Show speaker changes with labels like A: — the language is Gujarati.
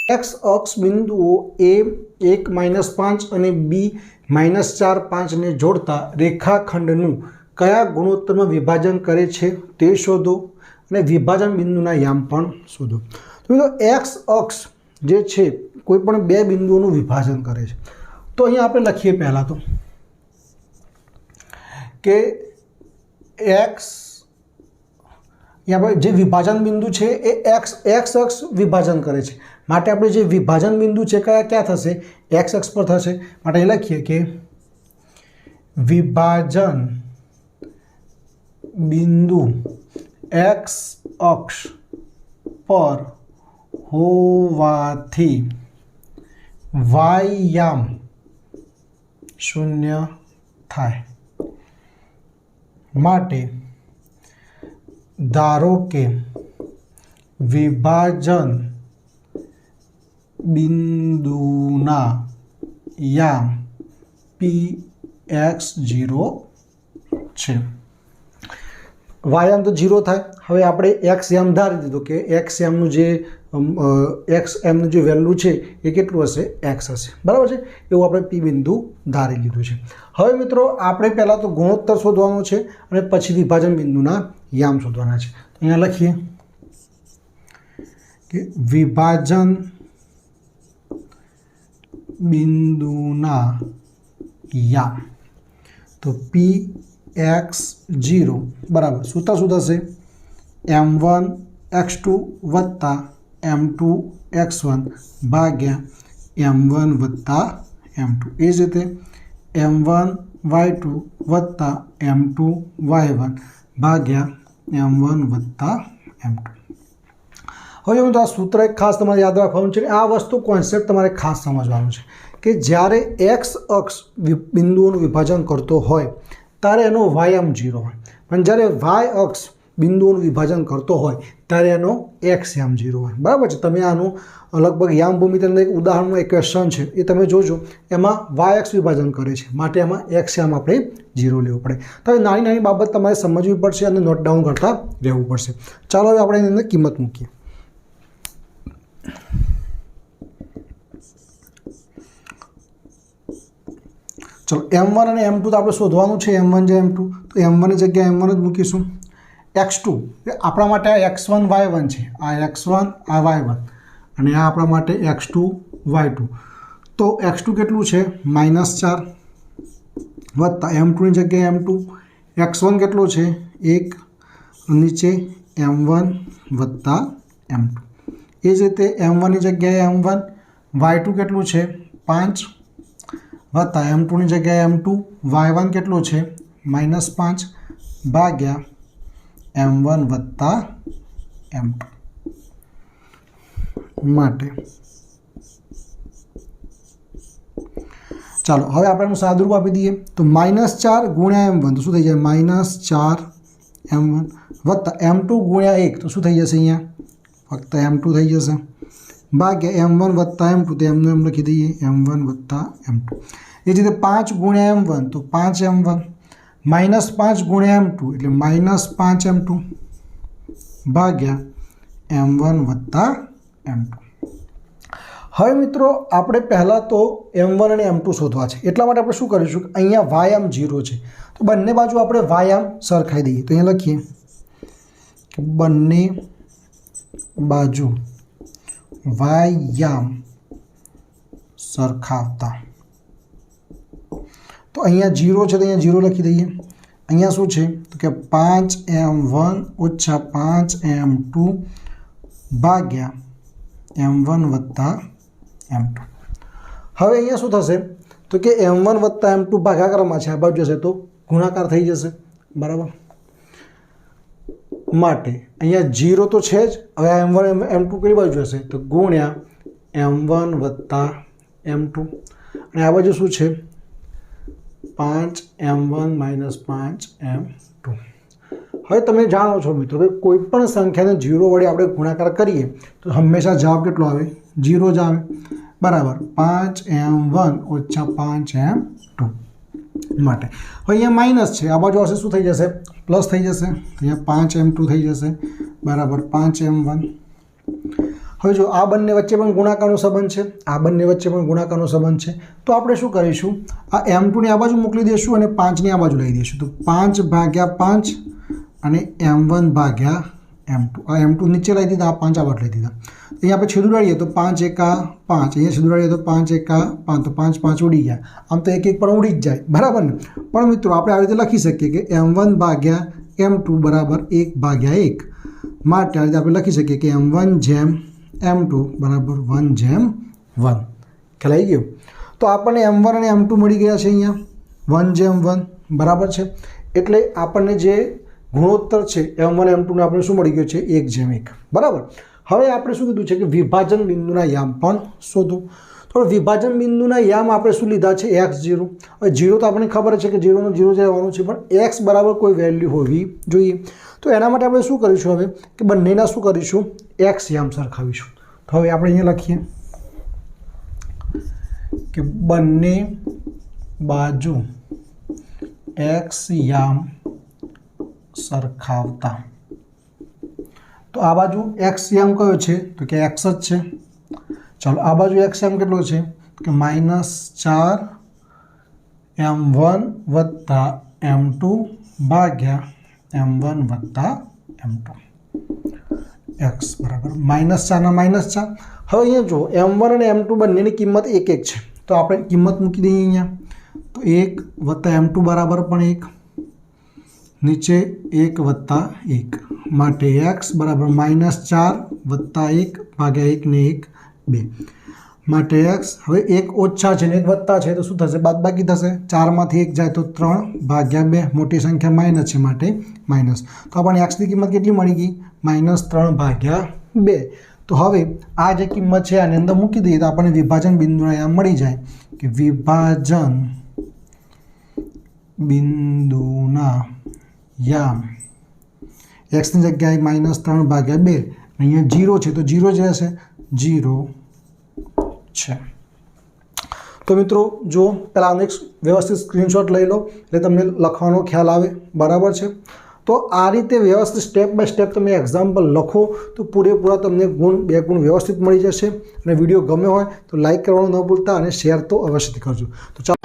A: एक्स अक्ष बिंदुओ ए 1-5 અને बी -4 5 ने जोड़ता रेखाखंडનું કયા ગુણોત્તરમાં વિભાજન કરે છે તે શોધો અને વિભાજન બિંદુના યામ પણ શોધો। તો મિત્રો એક્સ અક્ષ જે છે કોઈ પણ બે બિંદુઓનું વિભાજન કરે છે। તો અહીંયા આપણે લખીએ પહેલાં તો કે એક્સ यहाँ पर जो विभाजन बिंदु है ये एक्स अक्ष विभाजन करे छे माटे आपणे जे विभाजन बिंदु है क्या थशे एक्स अक्ष पर थशे माटे लखीए के विभाजन बिंदु एक्स अक्ष पर होवाथी वायाम शून्य थाय माटे धारो के विभाजन बिंदुना याम px0 छे। वायाम तो 0 थाय। हवे आपणे एक्स याम धारी दीधो के एक्स यामनुं जे एक्स एमनुं जे वेल्यू छे ए केटलुं हशे एक्स हशे बराबर छे एवुं आपणे पी बिंदु धारी लीधुं छे। हवे मित्रों आपणे पहेला तो गुणोत्तर शोधवानो छे अने पछी विभाजन बिंदुना याम शोधवाना छे। अहींया लखीए कि विभाजन बिंदुना याम तो px0 बराबर सूत्र शुं थशे m1x2 वत्ता m2x1 भाग्या m1 वत्ता m2 ए ज रीते m1y2 वत्ता m2y1 भाग्या m1 वत्ता m2। हवे मित्रों आ सूत्र एक खास तमारे याद राखवानुं छे। आ वस्तु कॉन्सेप्ट तमारे खास समजवानुं छे कि ज्यारे एक्स अक्ष बिंदुओनुं विभाजन करतो होय त्यारे एनो वायाम 0 होय पण ज्यारे वाय अक्ष बिंदुओनुं विभाजन करतो होय त्यारे एनो एक्स याम 0 होय बराबर छे। तमे आनुं लगभग याम भूमितिનું एक उदाहरणનું एक क्वेश्चन छे ए तमे जोजो एमां वाय अक्ष विभाजन करे छे माटे एमां एक्स याम आपणे 0 लेवो पड़े। तो नानी नानी बाबत तमारे समजवी पड़शे अने नोट डाउन करता रहेवुं पड़शे। चालो हवे आपणे एनी अंदर किंमत मूकीए। चलो m1 અને m2 तो आपणे शोधवानुं छे m1 जे m2 तो m1 ની જગ્યાએ m1 જ મૂકીશું। x2 આપણા માટે x1 y1 છે આ x1 આ y1 અને આ આપણા માટે x2 y2 તો x2 કેટલું છે -4 વત્તા m2 ની જગ્યાએ m2 x1 કેટલું છે 1 નીચે m1 વત્તા m2 એ જ રીતે m1 ની જગ્યાએ m1 y2 કેટલું છે 5 वत्ता m2 ની જગ્યાએ m2 y1 કેટલું છે -5 ભાગ્યા m1 વત્તા m2 માટે। ચાલો હવે આપણે એનું સાદુરૂપ આપી દઈએ તો -4 ગુણ્યા m1 તો શું થઈ જાય -4 m1 વત્તા m2 ગુણ્યા 1 તો શું થઈ જશે અહીંયા ફક્ત m2 થઈ જશે भाग्या m1 वत्ता m2 तो एमने एम लखी दीए m1 वत्ता m2 ए ज रीते 5 गुण્યા m1 तो 5m1 -5 गुण્યા m2 એટલે -5m2 भाग्या m1 वत्ता m2। હવે મિત્રો આપણે પહેલા તો m1 અને m2 શોધવા છે એટલા માટે આપણે શું કરીશું કે અહીંયા y આમ 0 છે તો બંને બાજુ આપણે y આમ સરખાઈ દઈએ તો અહીંયા લખીએ કે બંને બાજુ वायाम सरखावता तो अहींया 0 है तो अहींया 0 लखी दईए। अहींया शुं छे तो कि 5m1 ओछा 5m2 भाग्या m1 वत्ता m2। हवे अहींया शुं थशे तो कि m1 वत्ता m2 भागाकाરમાં છે આ બાજુ જશે તો ગુણાકાર થઈ જશે बराबर माटे अहींया 0 तो है ज हवे m1 m2 कई बाजू हशे तो गुण्या m1 वत्ता m2 अने आ बाजू शुं छे 5m1 5m2। हवे तमे जाणो छो मित्रों के कोईपण संख्याने 0 वडे आपणे गुणाकार करीए तो हमेशा जवाब केटलो आवे 0 ज आवे बराबर 5m1 ओछा 5m2 माटे। हवे अहींया माइनस छे आ बाजू हशे शुं थई जशे प्लस थई जशे अहींया 5m2 थई जशे बराबर 5m1। હવે જો આ બંને વચ્ચે પણ ગુણાકારનો સંબંધ છે, આ બંને વચ્ચે પણ ગુણાકારનો સંબંધ છે, તો આપણે શું કરીશું, આ m2 ની આ બાજુ મોકલી દઈશું અને 5 ની આ બાજુ લઈ દઈશું. તો 5/5 અને m1 ભાગ્યા m2. આ m2 નીચે લઈ દીધા, આ 5 આ બાજુ લઈ દીધા. અહીંયા આપણે છેદ ઉડાડીએ તો 5 એકા 5, અહીંયા છેદ ઉડાડીએ તો 5 એકા 5, તો 5 5 ઉડી ગયા. આમ તો એક એક પણ ઉડી જ જાય, બરાબર ને. પણ મિત્રો આપણે આવી રીતે લખી શકીએ કે m1 ભાગ્યા m2 બરાબર 1/1. માટે આ રીતે આપણે લખી શકીએ કે m1 જેમ m2 બરાબર 1/1. ખ્યાલ આવી ગયો. તો આપણને m1 અને m2 મળી ગયા છે અહીંયા 1/1, બરાબર છે. એટલે આપણને જે ગુણોત્તર છે m1 m2 ને આપણે શું મળી ગયો છે 1/1, બરાબર. હવે આપણે શું કીધું છે કે વિભાજન બિંદુના યામ પણ શોધો. તો વિભાજન બિંદુના યામ આપણે શું લીધા છે x0. હવે 0 તો આપણને ખબર છે કે 0 નો 0 જવાનું છે, પણ x બરાબર કોઈ વેલ્યુ હોવી જોઈએ. તો એના માટે આપણે શું કરીશું હવે કે બંનેના શું કરીશું x યામ સરખાવીશું. તો હવે આપણે અહીંયા લખીએ કે બંને બાજુ x યામ સરખાવતા. તો આ બાજુ x યામ કયો છે તો કે x જ છે. ચાલો આ બાજુ x યામ કેટલો છે કે -4 m1 વત્તા m2 ભાગ્યા m1 વત્તા m2 x બરાબર -4 ના -4. હવે અહીંયા જો m1 અને m2 બંનેની કિંમત 1 1 છે, તો આપણે કિંમત મૂકી દઈએ અહીંયા. તો 1 વત્તા m2 બરાબર પણ 1, નીચે 1 વત્તા 1, માટે x બરાબર -4 વત્તા 1 ભાગ્યા 1 ને 1 2, માટે x હવે 1 ઓછા છે ને 1 વત્તા છે તો શું થશે બાદબાકી થશે. 4 માંથી 1 જાય તો 3 ભાગ્યા 2, મોટી સંખ્યા માઇનસ છે માટે માઇનસ. તો આપણને x ની કિંમત કેટલી મળી ગઈ -3 ભાગ્યા 2. તો હવે આ જે કિંમત છે આની અંદર મૂકી દઈએ તો આપણને વિભાજન બિંદુના યામ મળી જાય કે વિભાજન બિંદુના યામ x ની જગ્યાએ -3 ભાગ્યા 2, અહીંયા 0 છે તો 0 જ રહેશે, 0 છે. તો મિત્રો જો પહેલાં આનો એક વ્યવસ્થિત સ્ક્રીનશોટ લઈ લો એટલે તમને લખવાનો ખ્યાલ આવે, બરાબર છે. તો આ રીતે વ્યવસ્થિત સ્ટેપ બાય સ્ટેપ તમે એક્ઝામ્પલ લખો તો પૂરેપૂરા તમને બે ગુણ વ્યવસ્થિત મળી જશે. અને વિડીયો ગમ્યો હોય તો લાઈક કરવાનું ન ભૂલતા અને શેર તો અવશ્યથી કરજો. તો ચાલો.